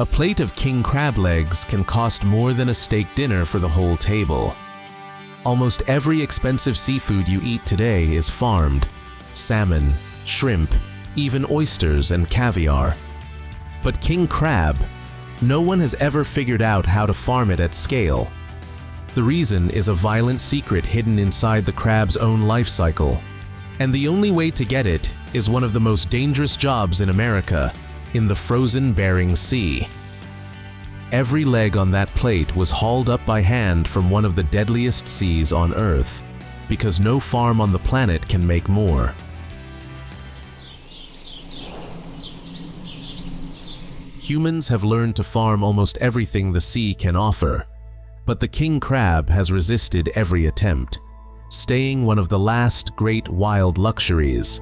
A plate of king crab legs can cost more than a steak dinner for the whole table. Almost every expensive seafood you eat today is farmed: salmon, shrimp, even oysters and caviar. But king crab, no one has ever figured out how to farm it at scale. The reason is a violent secret hidden inside the crab's own life cycle. And the only way to get it is one of the most dangerous jobs in America, in the frozen Bering Sea. Every leg on that plate was hauled up by hand from one of the deadliest seas on Earth, because no farm on the planet can make more. Humans have learned to farm almost everything the sea can offer, but the king crab has resisted every attempt, staying one of the last great wild luxuries.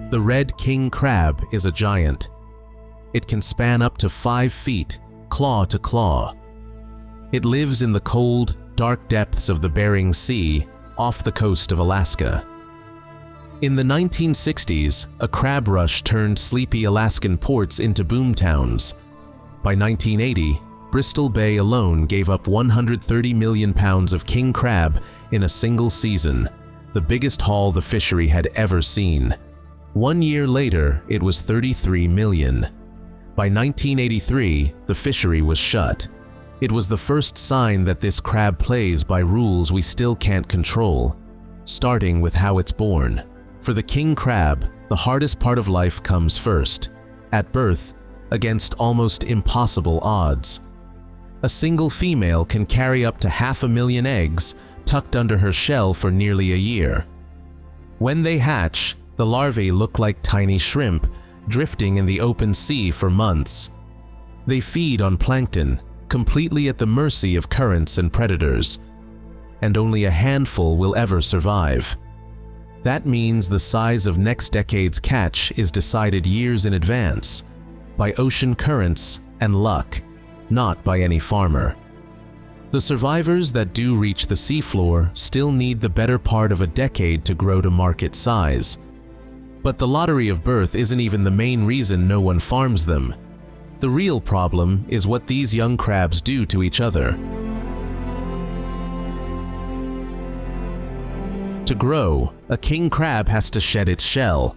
The red king crab is a giant. It can span up to 5 feet, claw to claw. It lives in the cold, dark depths of the Bering Sea, off the coast of Alaska. In the 1960s, a crab rush turned sleepy Alaskan ports into boomtowns. By 1980, Bristol Bay alone gave up 130 million pounds of king crab in a single season, the biggest haul the fishery had ever seen. 1 year later, it was 33 million. By 1983, the fishery was shut. It was the first sign that this crab plays by rules we still can't control, starting with how it's born. For the king crab, the hardest part of life comes first, at birth, against almost impossible odds. A single female can carry up to 500,000 eggs tucked under her shell for nearly a year. When they hatch, the larvae look like tiny shrimp drifting in the open sea for months. They feed on plankton, completely at the mercy of currents and predators, and only a handful will ever survive. That means the size of next decade's catch is decided years in advance, by ocean currents and luck, not by any farmer. The survivors that do reach the seafloor still need the better part of a decade to grow to market size. But the lottery of birth isn't even the main reason no one farms them. The real problem is what these young crabs do to each other. To grow, a king crab has to shed its shell,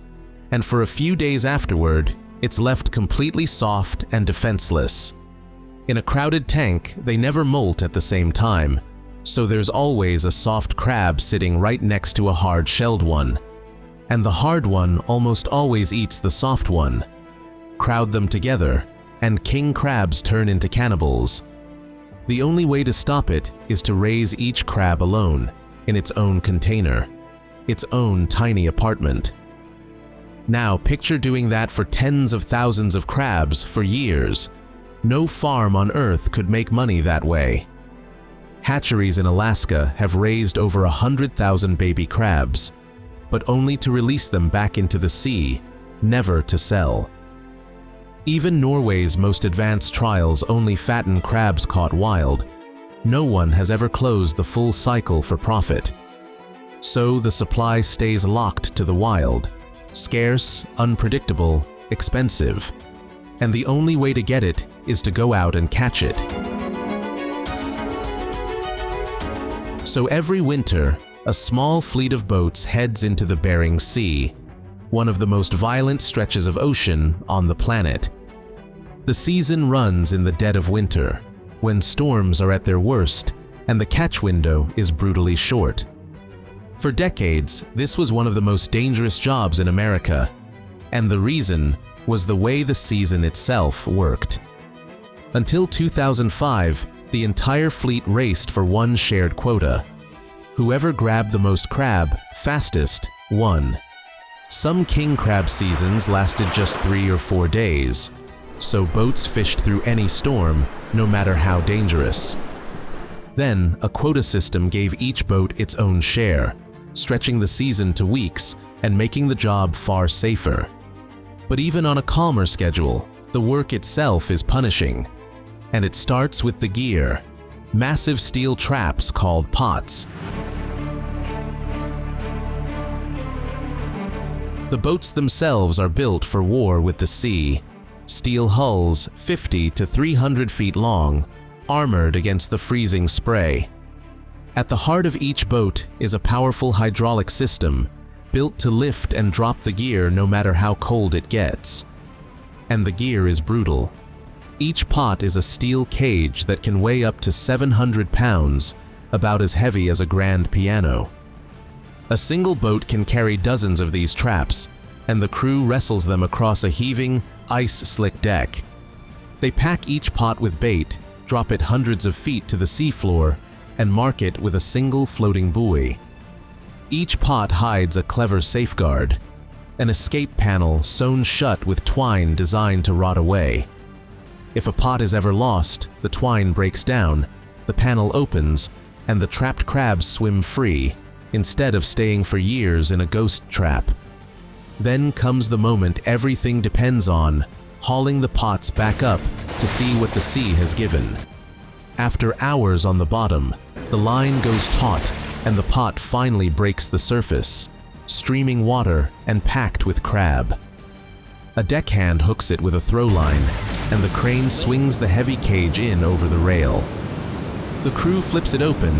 and for a few days afterward, it's left completely soft and defenseless. In a crowded tank, they never molt at the same time, so there's always a soft crab sitting right next to a hard-shelled one. And the hard one almost always eats the soft one. Crowd them together, and king crabs turn into cannibals. The only way to stop it is to raise each crab alone, in its own container, its own tiny apartment. Now picture doing that for tens of thousands of crabs for years. No farm on Earth could make money that way. Hatcheries in Alaska have raised over 100,000 baby crabs, but only to release them back into the sea, never to sell. Even Norway's most advanced trials only fatten crabs caught wild. No one has ever closed the full cycle for profit. So the supply stays locked to the wild, scarce, unpredictable, expensive. And the only way to get it is to go out and catch it. So every winter, a small fleet of boats heads into the Bering Sea, one of the most violent stretches of ocean on the planet. The season runs in the dead of winter, when storms are at their worst and the catch window is brutally short. For decades, this was one of the most dangerous jobs in America, and the reason was the way the season itself worked. Until 2005, the entire fleet raced for one shared quota. Whoever grabbed the most crab fastest won. Some king crab seasons lasted just 3 or 4 days, so boats fished through any storm, no matter how dangerous. Then, a quota system gave each boat its own share, stretching the season to weeks and making the job far safer. But even on a calmer schedule, the work itself is punishing. And it starts with the gear, massive steel traps called pots. The boats themselves are built for war with the sea. Steel hulls 50 to 300 feet long, armored against the freezing spray. At the heart of each boat is a powerful hydraulic system, built to lift and drop the gear no matter how cold it gets. And the gear is brutal. Each pot is a steel cage that can weigh up to 700 pounds, about as heavy as a grand piano. A single boat can carry dozens of these traps, and the crew wrestles them across a heaving, ice-slick deck. They pack each pot with bait, drop it hundreds of feet to the seafloor, and mark it with a single floating buoy. Each pot hides a clever safeguard, an escape panel sewn shut with twine designed to rot away. If a pot is ever lost, the twine breaks down, the panel opens, and the trapped crabs swim free, instead of staying for years in a ghost trap. Then comes the moment everything depends on, hauling the pots back up to see what the sea has given. After hours on the bottom, the line goes taut and the pot finally breaks the surface, streaming water and packed with crab. A deckhand hooks it with a throw line, and the crane swings the heavy cage in over the rail. The crew flips it open,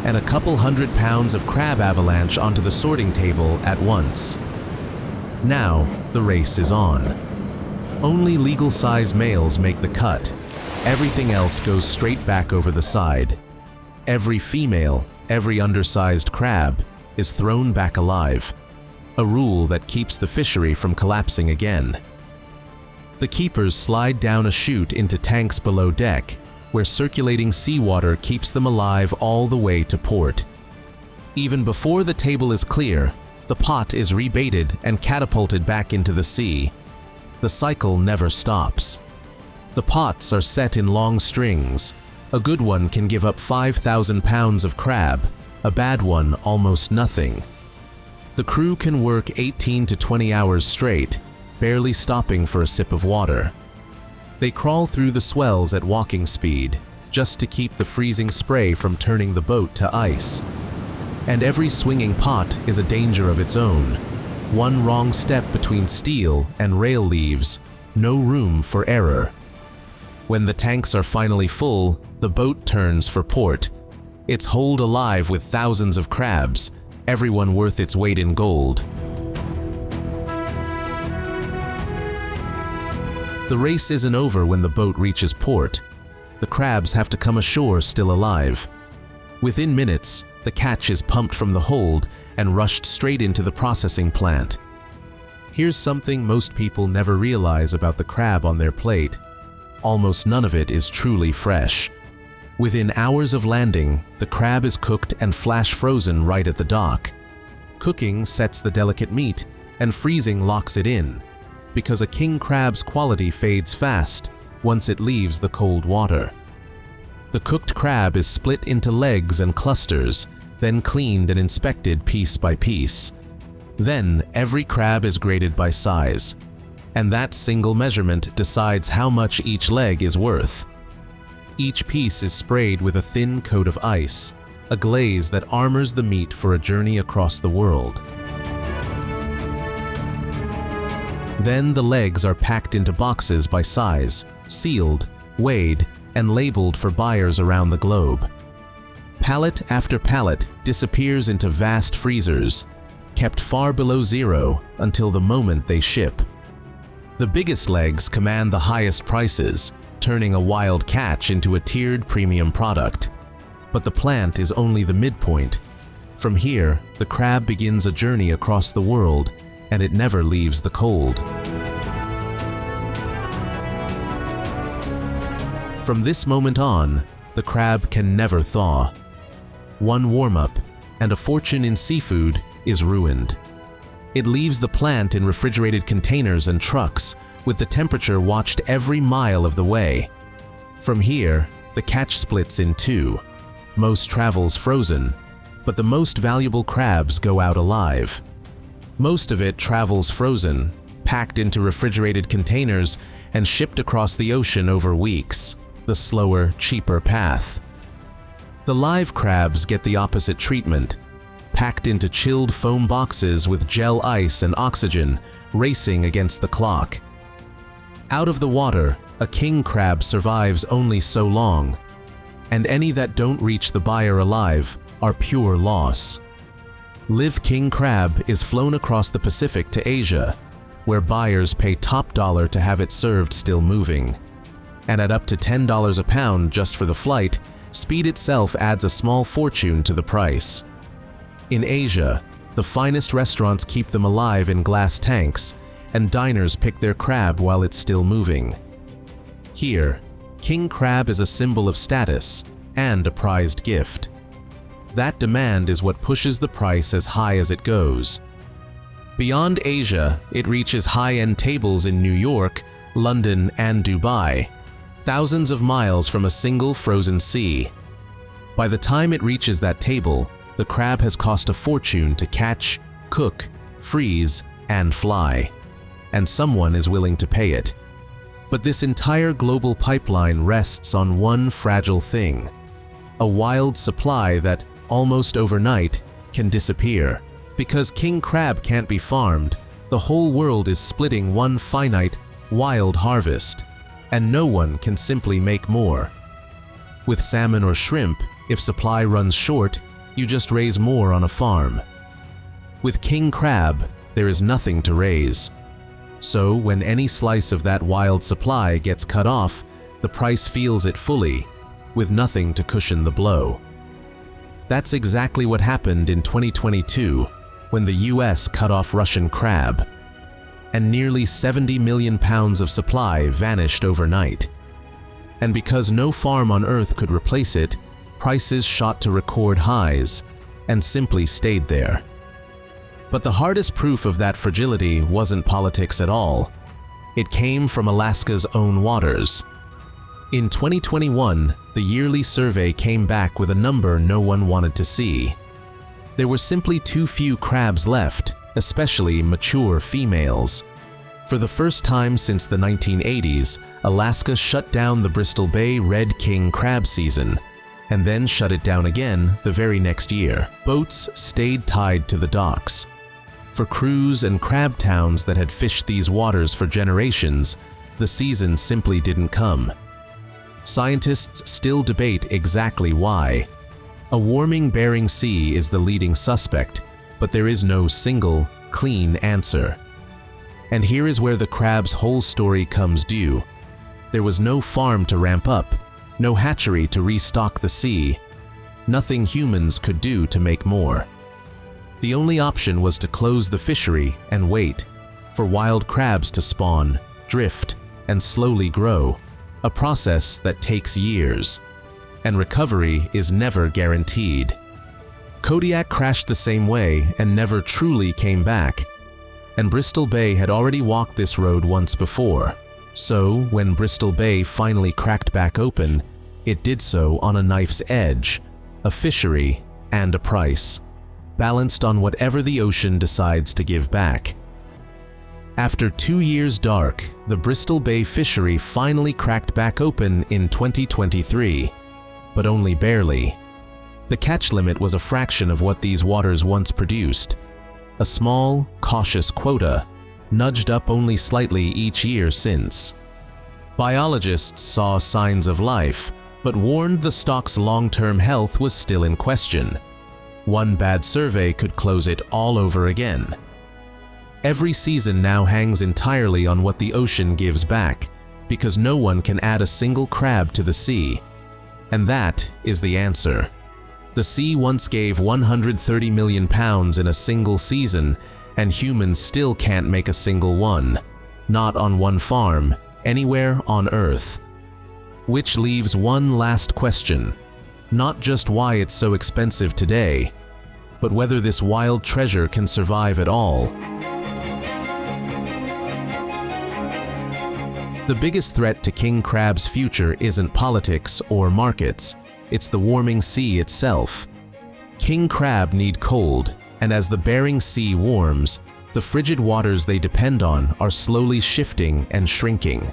and a couple 100 pounds of crab avalanche onto the sorting table at once. Now, the race is on. Only legal-size males make the cut. Everything else goes straight back over the side. Every female, every undersized crab, is thrown back alive. A rule that keeps the fishery from collapsing again. The keepers slide down a chute into tanks below deck, where circulating seawater keeps them alive all the way to port. Even before the table is clear, the pot is rebaited and catapulted back into the sea. The cycle never stops. The pots are set in long strings. A good one can give up 5,000 pounds of crab, a bad one almost nothing. The crew can work 18 to 20 hours straight, barely stopping for a sip of water. They crawl through the swells at walking speed, just to keep the freezing spray from turning the boat to ice. And every swinging pot is a danger of its own. One wrong step between steel and rail leaves, no room for error. When the tanks are finally full, the boat turns for port. Its hold alive with thousands of crabs, everyone worth its weight in gold. The race isn't over when the boat reaches port. The crabs have to come ashore still alive. Within minutes, the catch is pumped from the hold and rushed straight into the processing plant. Here's something most people never realize about the crab on their plate. Almost none of it is truly fresh. Within hours of landing, the crab is cooked and flash frozen right at the dock. Cooking sets the delicate meat, and freezing locks it in, because a king crab's quality fades fast once it leaves the cold water. The cooked crab is split into legs and clusters, then cleaned and inspected piece by piece. Then every crab is graded by size, and that single measurement decides how much each leg is worth. Each piece is sprayed with a thin coat of ice, a glaze that armors the meat for a journey across the world. Then the legs are packed into boxes by size, sealed, weighed, and labeled for buyers around the globe. Pallet after pallet disappears into vast freezers, kept far below zero until the moment they ship. The biggest legs command the highest prices, turning a wild catch into a tiered premium product. But the plant is only the midpoint. From here, the crab begins a journey across the world, and it never leaves the cold. From this moment on, the crab can never thaw. One warm-up, and a fortune in seafood is ruined. It leaves the plant in refrigerated containers and trucks, with the temperature watched every mile of the way. From here, the catch splits in two. Most travels frozen, but the most valuable crabs go out alive. Most of it travels frozen, packed into refrigerated containers, and shipped across the ocean over weeks, the slower, cheaper path. The live crabs get the opposite treatment. packed into chilled foam boxes with gel ice and oxygen, racing against the clock. Out of the water, a king crab survives only so long, and any that don't reach the buyer alive are pure loss. Live king crab is flown across the Pacific to Asia, where buyers pay top dollar to have it served still moving. And at up to $10 a pound just for the flight, speed itself adds a small fortune to the price. In Asia, the finest restaurants keep them alive in glass tanks, and diners pick their crab while it's still moving. Here, king crab is a symbol of status and a prized gift. That demand is what pushes the price as high as it goes. Beyond Asia, it reaches high-end tables in New York, London, and Dubai, thousands of miles from a single frozen sea. By the time it reaches that table, the crab has cost a fortune to catch, cook, freeze, and fly, and someone is willing to pay it. But this entire global pipeline rests on one fragile thing: a wild supply that, almost overnight, can disappear. Because king crab can't be farmed, the whole world is splitting one finite, wild harvest, and no one can simply make more. With salmon or shrimp, if supply runs short, you just raise more on a farm. With king crab, there is nothing to raise. So when any slice of that wild supply gets cut off, the price feels it fully, with nothing to cushion the blow. That's exactly what happened in 2022 when the US cut off Russian crab, and nearly 70 million pounds of supply vanished overnight. And because no farm on Earth could replace it, prices shot to record highs and simply stayed there. But the hardest proof of that fragility wasn't politics at all. It came from Alaska's own waters. In 2021, the yearly survey came back with a number no one wanted to see. There were simply too few crabs left, especially mature females. For the first time since the 1980s, Alaska shut down the Bristol Bay red king crab season, and then shut it down again the very next year. Boats stayed tied to the docks. For crews and crab towns that had fished these waters for generations, the season simply didn't come. Scientists still debate exactly why. A warming Bering Sea is the leading suspect, but there is no single, clean answer. And here is where the crab's whole story comes due. There was no farm to ramp up, no hatchery to restock the sea, nothing humans could do to make more. The only option was to close the fishery and wait for wild crabs to spawn, drift, and slowly grow, a process that takes years. And recovery is never guaranteed. Kodiak crashed the same way and never truly came back. And Bristol Bay had already walked this road once before. So, when Bristol Bay finally cracked back open, it did so on a knife's edge, a fishery and a price, balanced on whatever the ocean decides to give back. After 2 years dark, the Bristol Bay fishery finally cracked back open in 2023. But only barely. The catch limit was a fraction of what these waters once produced. A small, cautious quota, nudged up only slightly each year since. Biologists saw signs of life, but warned the stock's long-term health was still in question. One bad survey could close it all over again. Every season now hangs entirely on what the ocean gives back, because no one can add a single crab to the sea. And that is the answer. The sea once gave 130 million pounds in a single season, and humans still can't make a single one. Not on one farm, anywhere on Earth. Which leaves one last question. Not just why it's so expensive today, but whether this wild treasure can survive at all. The biggest threat to king crab's future isn't politics or markets, it's the warming sea itself. King crab need cold, and as the Bering Sea warms, the frigid waters they depend on are slowly shifting and shrinking.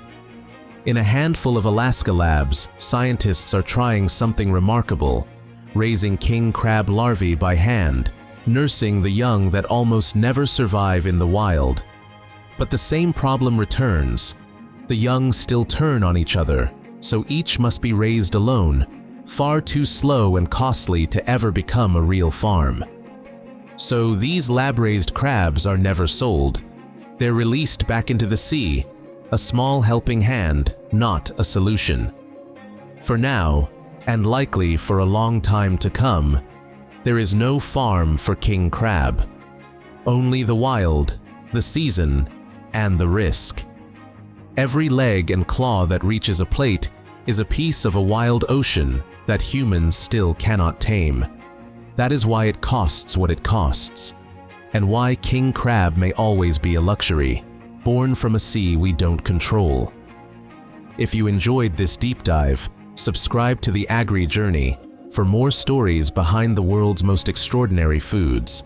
In a handful of Alaska labs, scientists are trying something remarkable, raising king crab larvae by hand, nursing the young that almost never survive in the wild. But the same problem returns. The young still turn on each other, so each must be raised alone, far too slow and costly to ever become a real farm. So these lab-raised crabs are never sold. They're released back into the sea, a small helping hand, not a solution. For now, and likely for a long time to come, there is no farm for king crab. Only the wild, the season, and the risk. Every leg and claw that reaches a plate is a piece of a wild ocean that humans still cannot tame. That is why it costs what it costs, and why king crab may always be a luxury, born from a sea we don't control. If you enjoyed this deep dive, subscribe to the Agri Journey for more stories behind the world's most extraordinary foods.